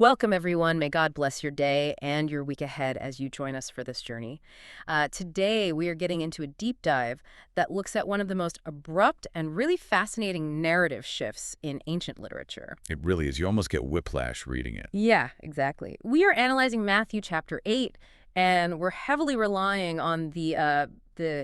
Welcome, everyone. May God bless your day and your week ahead as you join us for this journey. Today, we are getting into a deep dive that looks at one of the most abrupt and really fascinating narrative shifts in ancient literature. It really is. You almost get whiplash reading it. Yeah, exactly. We are analyzing Matthew chapter 8, and we're heavily relying on the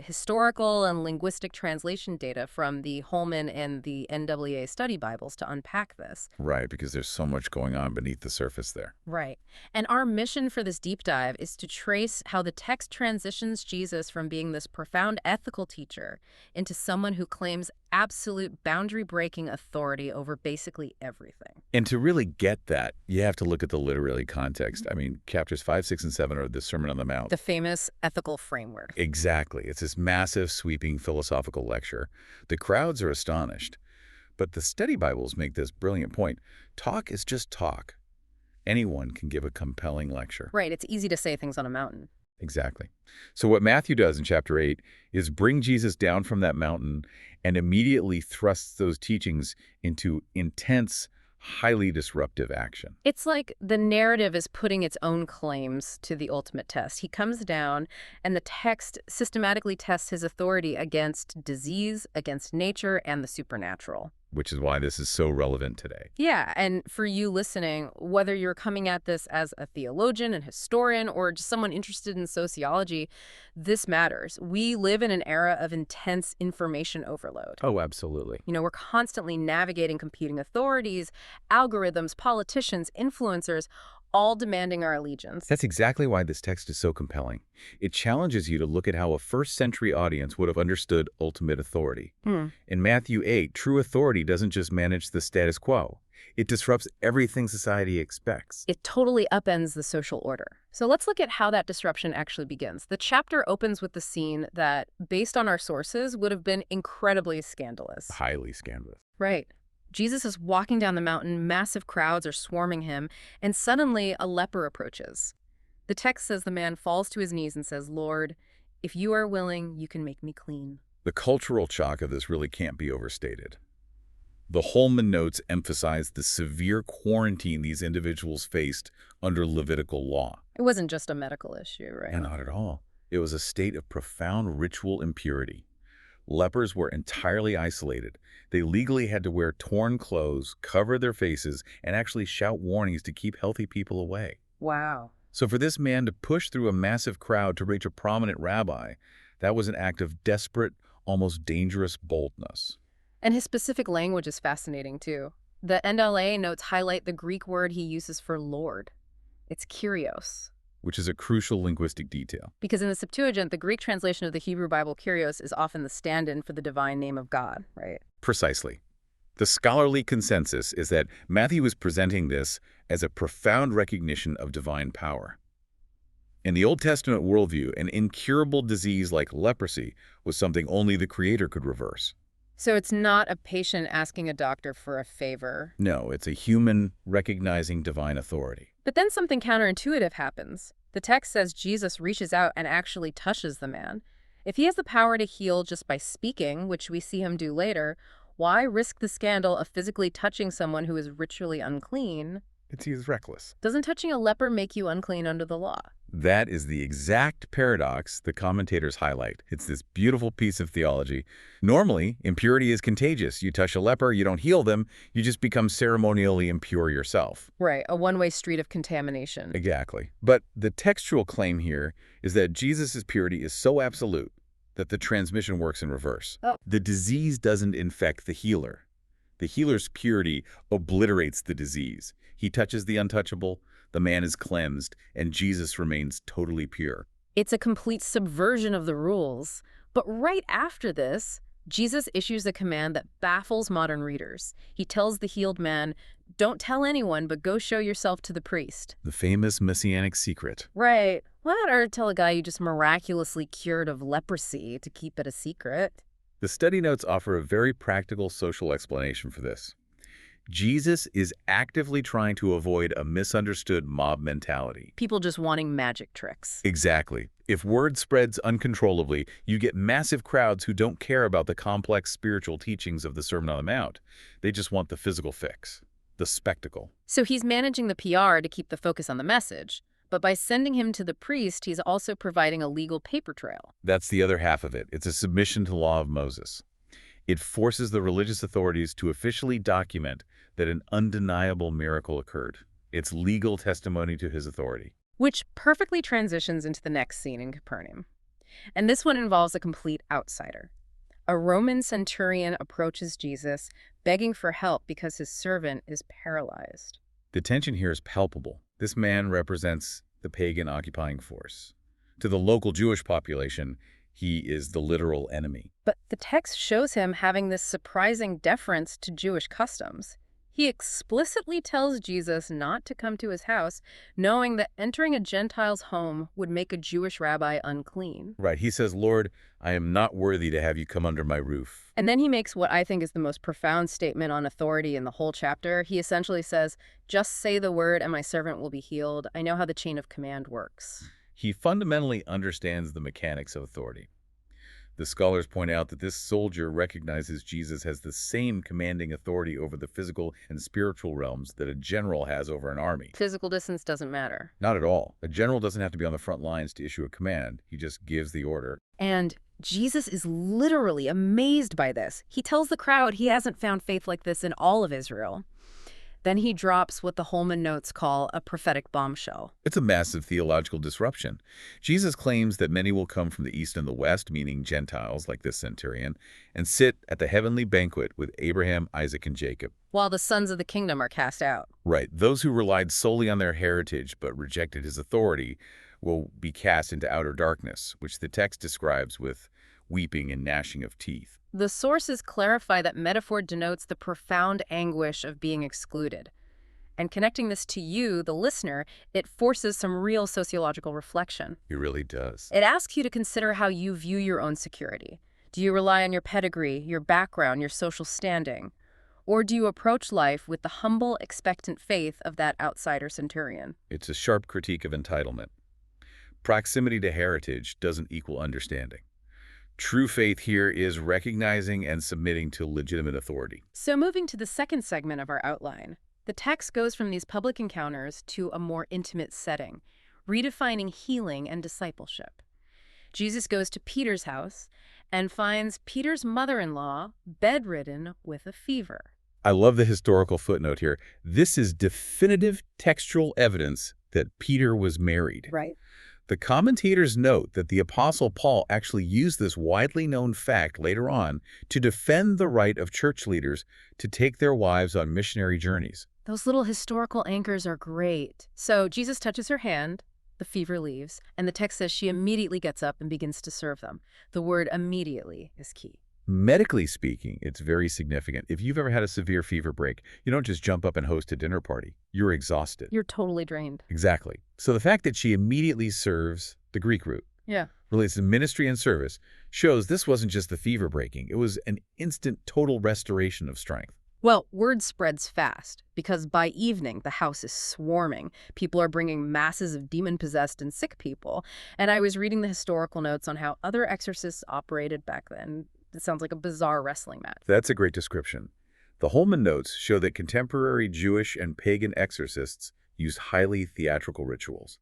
historical and linguistic translation data from the Holman and the NAA Study Bibles to unpack this. Right, because there's so much going on beneath the surface there. Right. And our mission for this deep dive is to trace how the text transitions Jesus from being this profound ethical teacher into someone who claims absolute boundary-breaking authority over basically everything. And to really get that, you have to look at the literary context. I mean, chapters 5, 6, and 7 are the Sermon on the Mount. The famous ethical framework. Exactly. It's this massive, sweeping philosophical lecture. The crowds are astonished. But the study Bibles make this brilliant point. Talk is just talk. Anyone can give a compelling lecture. Right. It's easy to say things on a mountain. Exactly. So what Matthew does in chapter 8 is bring Jesus down from that mountain and immediately thrusts those teachings into intense, highly disruptive action. It's like the narrative is putting its own claims to the ultimate test. He comes down, and the text systematically tests his authority against disease, against nature, and the supernatural. Which is why this is so relevant today. Yeah, and for you listening, whether you're coming at this as a theologian, an historian, or just someone interested in sociology, this matters. We live in an era of intense information overload. Oh, absolutely. You know, we're constantly navigating competing authorities, algorithms, politicians, influencers, all demanding our allegiance. That's exactly why this text is so compelling. It challenges you to look at how a first-century audience would have understood ultimate authority. In Matthew 8, true authority doesn't just manage the status quo. It disrupts everything society expects. It totally upends the social order. So let's look at how that disruption actually begins. The chapter opens with the scene that, based on our sources, would have been incredibly scandalous. Highly scandalous. Right. Jesus is walking down the mountain, massive crowds are swarming him, and suddenly a leper approaches. The text says the man falls to his knees and says, "Lord, if you are willing, you can make me clean." The cultural shock of this really can't be overstated. The Holman notes emphasize the severe quarantine these individuals faced under Levitical law. It wasn't just a medical issue, right? And not at all. It was a state of profound ritual impurity. Lepers were entirely isolated. They legally had to wear torn clothes, cover their faces, and actually shout warnings to keep healthy people away. Wow. So for this man to push through a massive crowd to reach a prominent rabbi, that was an act of desperate, almost dangerous boldness. And his specific language is fascinating, too. The NLA notes highlight the Greek word he uses for Lord. It's Kyrios. Which is a crucial linguistic detail. Because in the Septuagint, the Greek translation of the Hebrew Bible, Kyrios, is often the stand-in for the divine name of God, right? Precisely. The scholarly consensus is that Matthew is presenting this as a profound recognition of divine power. In the Old Testament worldview, an incurable disease like leprosy was something only the Creator could reverse. So it's not a patient asking a doctor for a favor. No, it's a human recognizing divine authority. But then something counterintuitive happens. The text says Jesus reaches out and actually touches the man. If he has the power to heal just by speaking, which we see him do later, why risk the scandal of physically touching someone who is ritually unclean? He's reckless. Doesn't touching a leper make you unclean under the law? That is the exact paradox the commentators highlight. It's this beautiful piece of theology. Normally, impurity is contagious. You touch a leper, you don't heal them, you just become ceremonially impure yourself. Right, a one-way street of contamination. Exactly. But the textual claim here is that Jesus' purity is so absolute that the transmission works in reverse. The disease doesn't infect the healer. The healer's purity obliterates the disease. He touches the untouchable, the man is cleansed, and Jesus remains totally pure. It's a complete subversion of the rules. But right after this, Jesus issues a command that baffles modern readers. He tells the healed man, "Don't tell anyone, but go show yourself to the priest." The famous messianic secret. Right. Why on earth tell a guy you just miraculously cured of leprosy to keep it a secret? The study notes offer a very practical social explanation for this. Jesus is actively trying to avoid a misunderstood mob mentality. People just wanting magic tricks. Exactly. If word spreads uncontrollably, you get massive crowds who don't care about the complex spiritual teachings of the Sermon on the Mount. They just want the physical fix. the spectacle. So he's managing the PR to keep the focus on the message, but by sending him to the priest, he's also providing a legal paper trail. That's the other half of it. It's a submission to the law of Moses. It forces the religious authorities to officially document that an undeniable miracle occurred. It's legal testimony to his authority. Which perfectly transitions into the next scene in Capernaum. And this one involves a complete outsider. A Roman centurion approaches Jesus, begging for help because his servant is paralyzed. The tension here is palpable. This man represents the pagan occupying force. To the local Jewish population, he is the literal enemy. But the text shows him having this surprising deference to Jewish customs. He explicitly tells Jesus not to come to his house, knowing that entering a Gentile's home would make a Jewish rabbi unclean. Right. He says, "Lord, I am not worthy to have you come under my roof." And then he makes what I think is the most profound statement on authority in the whole chapter. He essentially says, "Just say the word and my servant will be healed. I know how the chain of command works." He fundamentally understands the mechanics of authority. The scholars point out that this soldier recognizes Jesus has the same commanding authority over the physical and spiritual realms that a general has over an army. Physical distance doesn't matter. Not at all. A general doesn't have to be on the front lines to issue a command. He just gives the order. And Jesus is literally amazed by this. He tells the crowd he hasn't found faith like this in all of Israel. Then he drops what the Holman notes call a prophetic bombshell. It's a massive theological disruption. Jesus claims that many will come from the east and the west, meaning Gentiles like this centurion, and sit at the heavenly banquet with Abraham, Isaac, and Jacob. While the sons of the kingdom are cast out. Right. Those who relied solely on their heritage but rejected his authority will be cast into outer darkness, which the text describes with weeping and gnashing of teeth. The sources clarify that metaphor denotes the profound anguish of being excluded. And connecting this to you, the listener, it forces some real sociological reflection. It really does. It asks you to consider how you view your own security. Do you rely on your pedigree, your background, your social standing? Or do you approach life with the humble, expectant faith of that outsider centurion? It's a sharp critique of entitlement. Proximity to heritage doesn't equal understanding. True faith here is recognizing and submitting to legitimate authority. So moving to the second segment of our outline, the text goes from these public encounters to a more intimate setting, redefining healing and discipleship. Jesus goes to Peter's house and finds Peter's mother-in-law bedridden with a fever. I love the historical footnote here. This is definitive textual evidence that Peter was married. Right. The commentators note that the Apostle Paul actually used this widely known fact later on to defend the right of church leaders to take their wives on missionary journeys. Those little historical anchors are great. So Jesus touches her hand, the fever leaves, and the text says she immediately gets up and begins to serve them. The word immediately is key. Medically speaking, it's very significant. If you've ever had a severe fever break, you don't just jump up and host a dinner party. You're exhausted. You're totally drained. Exactly. So the fact that she immediately serves, the Greek root, relates to ministry and service, shows this wasn't just the fever breaking. It was an instant total restoration of strength. Well, word spreads fast, because by evening, the house is swarming. People are bringing masses of demon-possessed and sick people. And I was reading the historical notes on how other exorcists operated back then. It sounds like a bizarre wrestling match. That's a great description. The Holman notes show that contemporary Jewish and pagan exorcists used highly theatrical rituals.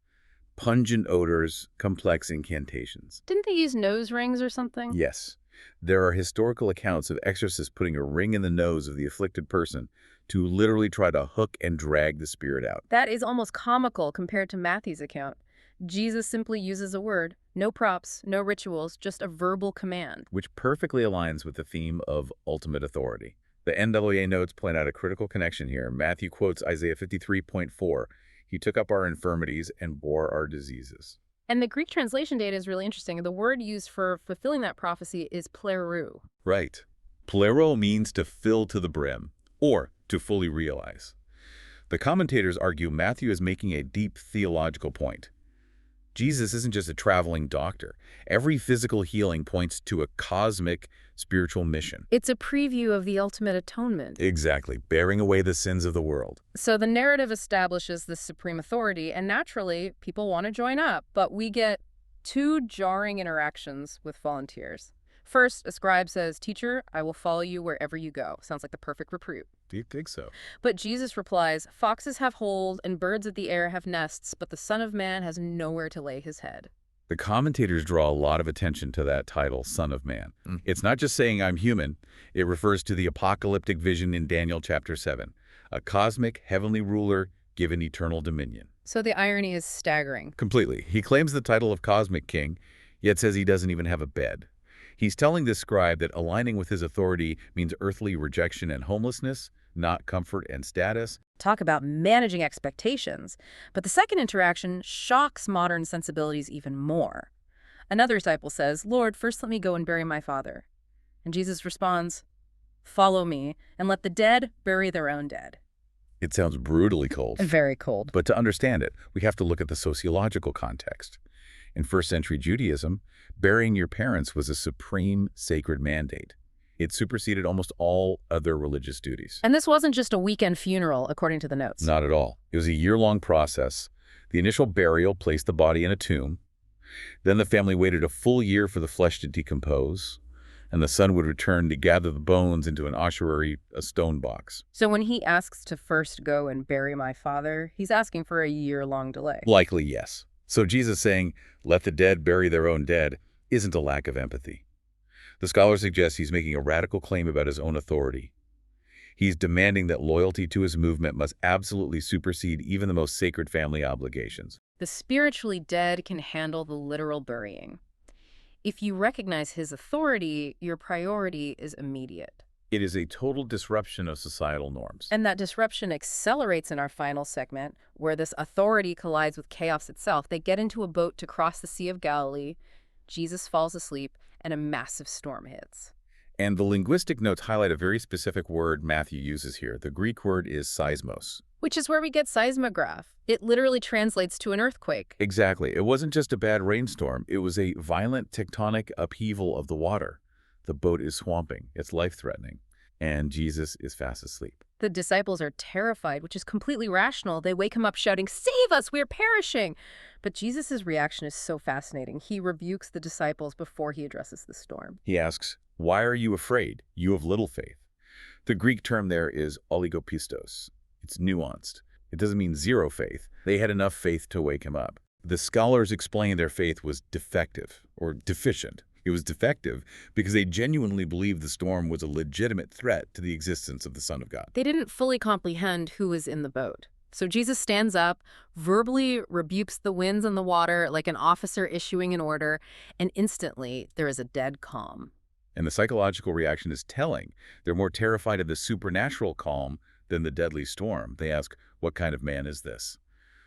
Pungent odors, complex incantations. Didn't they use nose rings or something? Yes. There are historical accounts of exorcists putting a ring in the nose of the afflicted person to literally try to hook and drag the spirit out. That is almost comical compared to Matthew's account. Jesus simply uses a word, no props, no rituals, just a verbal command. Which perfectly aligns with the theme of ultimate authority. The NAA notes point out a critical connection here. Matthew quotes Isaiah 53:4. He took up our infirmities and bore our diseases. And the Greek translation data is really interesting. The word used for fulfilling that prophecy is plerou. Right. Plero means to fill to the brim, or to fully realize. The commentators argue Matthew is making a deep theological point. Jesus isn't just a traveling doctor. Every physical healing points to a cosmic spiritual mission. It's a preview of the ultimate atonement. Exactly, bearing away the sins of the world. So the narrative establishes this supreme authority, and naturally, people want to join up. But we get two jarring interactions with volunteers. First, a scribe says, "Teacher, I will follow you wherever you go." Sounds like the perfect recruit. Do you think so? But Jesus replies, "Foxes have holes and birds of the air have nests, but the Son of Man has nowhere to lay his head." The commentators draw a lot of attention to that title, Son of Man. It's not just saying I'm human. It refers to the apocalyptic vision in Daniel chapter 7, a cosmic, heavenly ruler given eternal dominion. So the irony is staggering. Completely. He claims the title of cosmic king, yet says he doesn't even have a bed. He's telling this scribe that aligning with his authority means earthly rejection and homelessness, not comfort and status. Talk about managing expectations. But the second interaction shocks modern sensibilities even more. Another disciple says, "Lord, first let me go and bury my father." And Jesus responds, "Follow me, and let the dead bury their own dead." It sounds brutally cold. Very cold. But to understand it, we have to look at the sociological context. In first-century Judaism, burying your parents was a supreme sacred mandate. It superseded almost all other religious duties. And this wasn't just a weekend funeral, according to the notes. Not at all. It was a year-long process. The initial burial placed the body in a tomb. Then the family waited a full year for the flesh to decompose, and the son would return to gather the bones into an ossuary, a stone box. So when he asks to first go and bury my father, he's asking for a year-long delay. Likely, yes. So Jesus saying, "Let the dead bury their own dead," isn't a lack of empathy. The scholar suggests he's making a radical claim about his own authority. He's demanding that loyalty to his movement must absolutely supersede even the most sacred family obligations. The spiritually dead can handle the literal burying. If you recognize his authority, your priority is immediate. It is a total disruption of societal norms. And that disruption accelerates in our final segment, where this authority collides with chaos itself. They get into a boat to cross the Sea of Galilee. Jesus falls asleep, and a massive storm hits. And the linguistic notes highlight a very specific word Matthew uses here. The Greek word is seismos. Which is where we get seismograph. It literally translates to an earthquake. Exactly. It wasn't just a bad rainstorm. It was a violent tectonic upheaval of the water. The boat is swamping. It's life-threatening. And Jesus is fast asleep. The disciples are terrified, which is completely rational. They wake him up shouting, "Save us, we're perishing!" But Jesus' reaction is so fascinating. He rebukes the disciples before he addresses the storm. He asks, "Why are you afraid, you of little faith?" The Greek term there is oligopistos. It's nuanced. It doesn't mean zero faith. They had enough faith to wake him up. The scholars explain their faith was defective or deficient. It was defective because they genuinely believed the storm was a legitimate threat to the existence of the Son of God. They didn't fully comprehend who was in the boat. So Jesus stands up, verbally rebukes the winds and the water like an officer issuing an order, and instantly there is a dead calm. And the psychological reaction is telling. They're more terrified of the supernatural calm than the deadly storm. They ask, what kind of man is this?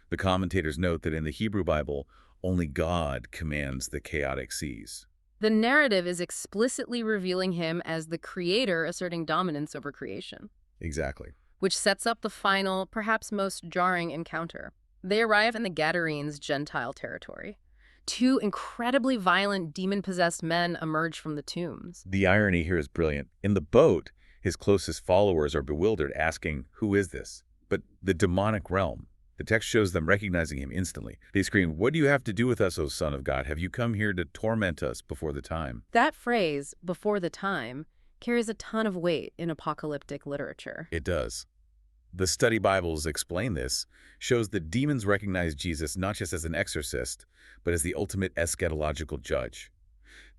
The commentators note that in the Hebrew Bible, only God commands the chaotic seas. The narrative is explicitly revealing him as the creator asserting dominance over creation. Exactly. Which sets up the final, perhaps most jarring encounter. They arrive in the Gadarenes' Gentile territory. Two incredibly violent, demon-possessed men emerge from the tombs. The irony here is brilliant. In the boat, his closest followers are bewildered, asking, "Who is this?" But the demonic realm. The text shows them recognizing him instantly. They scream, "What do you have to do with us, O Son of God? Have you come here to torment us before the time?" That phrase, "before the time," carries a ton of weight in apocalyptic literature. It does. The study Bibles explain this, shows that demons recognize Jesus not just as an exorcist, but as the ultimate eschatological judge.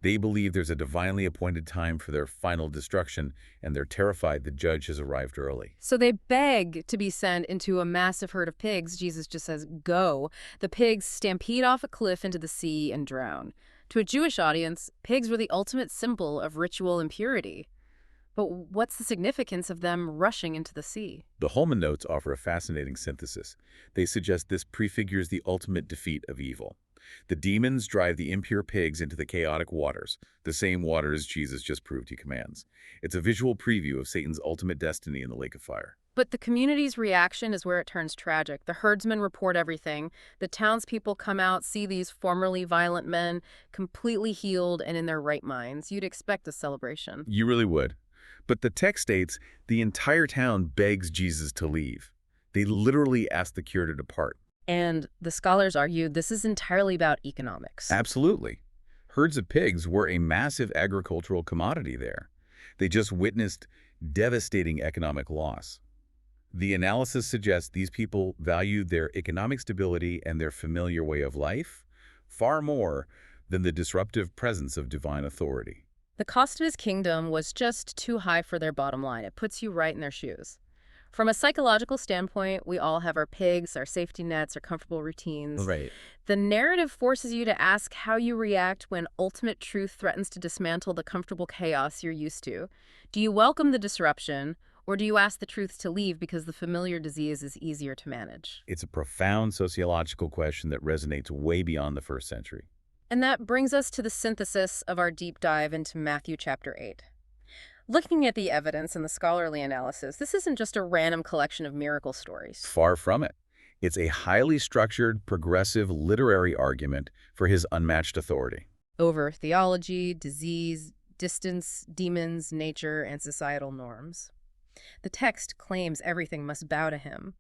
They believe there's a divinely appointed time for their final destruction, and they're terrified the judge has arrived early. So they beg to be sent into a massive herd of pigs. Jesus just says, "Go." The pigs stampede off a cliff into the sea and drown. To a Jewish audience, pigs were the ultimate symbol of ritual impurity. But what's the significance of them rushing into the sea? The Holman notes offer a fascinating synthesis. They suggest this prefigures the ultimate defeat of evil. The demons drive the impure pigs into the chaotic waters, the same waters Jesus just proved he commands. It's a visual preview of Satan's ultimate destiny in the lake of fire. But the community's reaction is where it turns tragic. The herdsmen report everything. The townspeople come out, see these formerly violent men completely healed and in their right minds. You'd expect a celebration. You really would. But the text states the entire town begs Jesus to leave. They literally ask the cure to depart. And the scholars argue this is entirely about economics. Absolutely. Herds of pigs were a massive agricultural commodity there. They just witnessed devastating economic loss. The analysis suggests these people valued their economic stability and their familiar way of life far more than the disruptive presence of divine authority. The cost of his kingdom was just too high for their bottom line. It puts you right in their shoes. From a psychological standpoint, we all have our pigs, our safety nets, our comfortable routines. Right. The narrative forces you to ask how you react when ultimate truth threatens to dismantle the comfortable chaos you're used to. Do you welcome the disruption, or do you ask the truth to leave because the familiar disease is easier to manage? It's a profound sociological question that resonates way beyond the first century. And that brings us to the synthesis of our deep dive into Matthew chapter 8. Looking at the evidence and the scholarly analysis, this isn't just a random collection of miracle stories. Far from it. It's a highly structured, progressive literary argument for his unmatched authority. Over theology, disease, distance, demons, nature, and societal norms. The text claims everything must bow to him.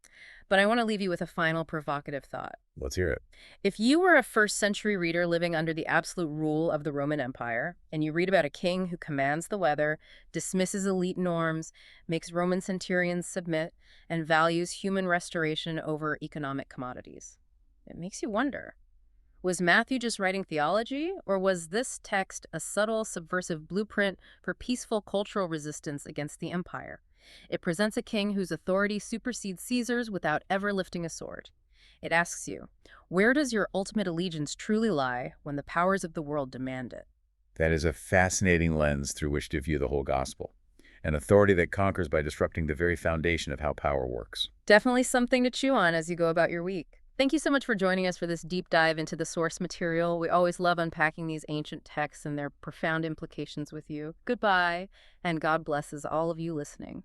But I want to leave you with a final provocative thought. Let's hear it. If you were a first-century reader living under the absolute rule of the Roman Empire, and you read about a king who commands the weather, dismisses elite norms, makes Roman centurions submit, and values human restoration over economic commodities, it makes you wonder, was Matthew just writing theology, or was this text a subtle, subversive blueprint for peaceful cultural resistance against the empire? It presents a king whose authority supersedes Caesar's without ever lifting a sword. It asks you, where does your ultimate allegiance truly lie when the powers of the world demand it? That is a fascinating lens through which to view the whole gospel. An authority that conquers by disrupting the very foundation of how power works. Definitely something to chew on as you go about your week. Thank you so much for joining us for this deep dive into the source material. We always love unpacking these ancient texts and their profound implications with you. Goodbye, and God blesses all of you listening.